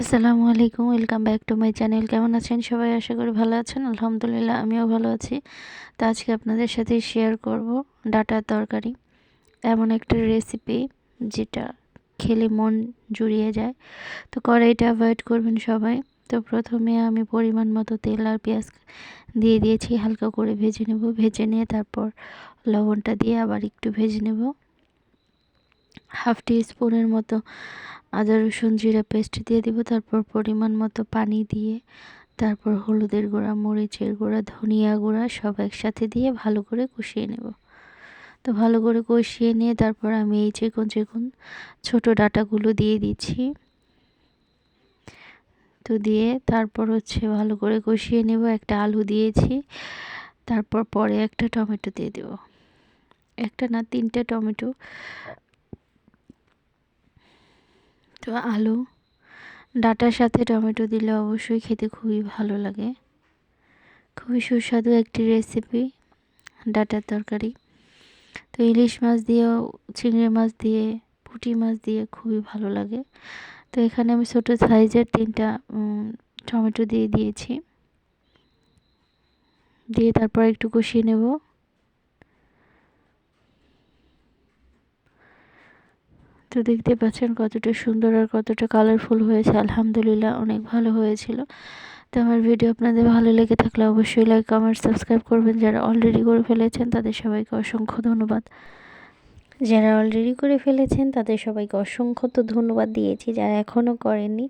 আসসালামু আলাইকুম, welcome back to my channel. কেমন আছেন সবাই? আশা করি ভালো আছেন। আলহামদুলিল্লাহ আমিও ভালো আছি। তো আজকে আপনাদের সাথে শেয়ার করব ডাঁটার তরকারি, এমন একটা রেসিপি যেটা খেলে মন জুড়িয়ে যায়। তো কড়াইটা অ্যাভয়েড করবেন সবাই। তো প্রথমে আমি পরিমাণ মতো তেল আর পেঁয়াজ দিয়ে দিয়েছি, হালকা করে ভেজে নেব। ভেজে নিয়ে তারপর লবণটা দিয়ে আবার একটু ভেজে নেব। হাফ টি স্পুনের মতো আদা রসুন জিরা পেস্ট দিয়ে দিব। তারপর পরিমাণ মতো পানি দিয়ে তারপর হলুদের গুঁড়া, মরিচের গুঁড়া, ধনিয়া গুঁড়া সব একসাথে দিয়ে ভালো করে কষিয়ে নেব। তো ভালো করে কষিয়ে নিয়ে তারপর আমি এই চিকন চিকন ছোট ডাঁটাগুলো দিয়ে দিচ্ছি। তো দিয়ে তারপর ভালো করে কষিয়ে নেব। একটা আলু দিয়েছি, তারপর পরে একটা টমেটো দিয়ে দেব। একটা না, তিনটে টমেটো। তো আলু ডাঁটার সাথে টমেটো দিলে অবশ্যই খেতে খুবই ভালো লাগে। খুবই সুস্বাদু একটি রেসিপি ডাঁটার তরকারি। তো ইলিশ মাছ দিয়েও, চিংড়ি মাছ দিয়ে, পুঁটি মাছ দিয়ে খুবই ভালো লাগে। তো এখানে আমি ছোটো সাইজের 3টা টমেটো দিয়ে দিয়েছি। দিয়ে তারপর একটু কষিয়ে নেব। তো দেখতে পাচ্ছেন কতটা সুন্দর আর কতটা কালারফুল হয়েছে। আলহামদুলিল্লাহ অনেক ভালো হয়েছিল। তো আমার ভিডিও আপনাদের ভালো লেগে থাকলে অবশ্যই লাইক, কমেন্ট, সাবস্ক্রাইব করবেন। যারা অলরেডি করে ফেলেছেন তাদের সবাইকে অসংখ্য ধন্যবাদ। যারা অলরেডি করে ফেলেছেন তাদের সবাইকে অসংখ্য ধন্যবাদ দিয়েছি। যারা এখনও করেননি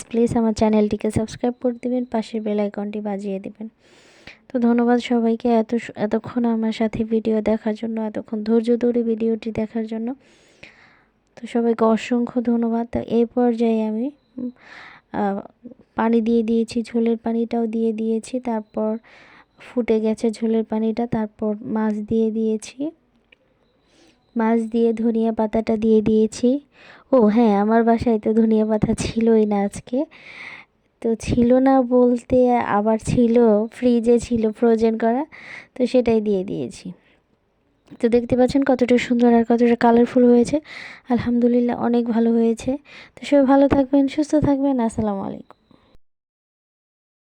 প্লিজ আমার চ্যানেলটিকে সাবস্ক্রাইব করে দেবেন, পাশের বেল আইকনটি বাজিয়ে দেবেন। তো ধন্যবাদ সবাইকে এতক্ষণ আমার সাথে ভিডিও দেখার জন্য, এতক্ষণ ধৈর্য ধরে ভিডিওটি দেখার জন্য। তো সবাইকে অসংখ্য ধন্যবাদ। তো এই পর্যায়ে আমি পানি দিয়ে দিয়েছি, ঝোলের পানিটাও দিয়ে দিয়েছি। তারপর ফুটে গেছে ঝোলের পানিটা, তারপর মাছ দিয়ে দিয়েছি। মাছ দিয়ে ধনিয়া পাতাটা দিয়ে দিয়েছি। ও হ্যাঁ, আমার বাসায় তো ধনিয়া পাতা ছিলই না আজকে। তো ছিল না বলতে আবার ছিল, ফ্রিজে ছিল ফ্রোজেন করা, তো সেটাই দিয়ে দিয়েছি। তো দেখতে পাচ্ছেন কতটা সুন্দর আর কতটা কালারফুল হয়েছে। আলহামদুলিল্লাহ অনেক ভালো হয়েছে। তো সবাই ভালো থাকবেন, সুস্থ থাকবেন। আসসালামু আলাইকুম।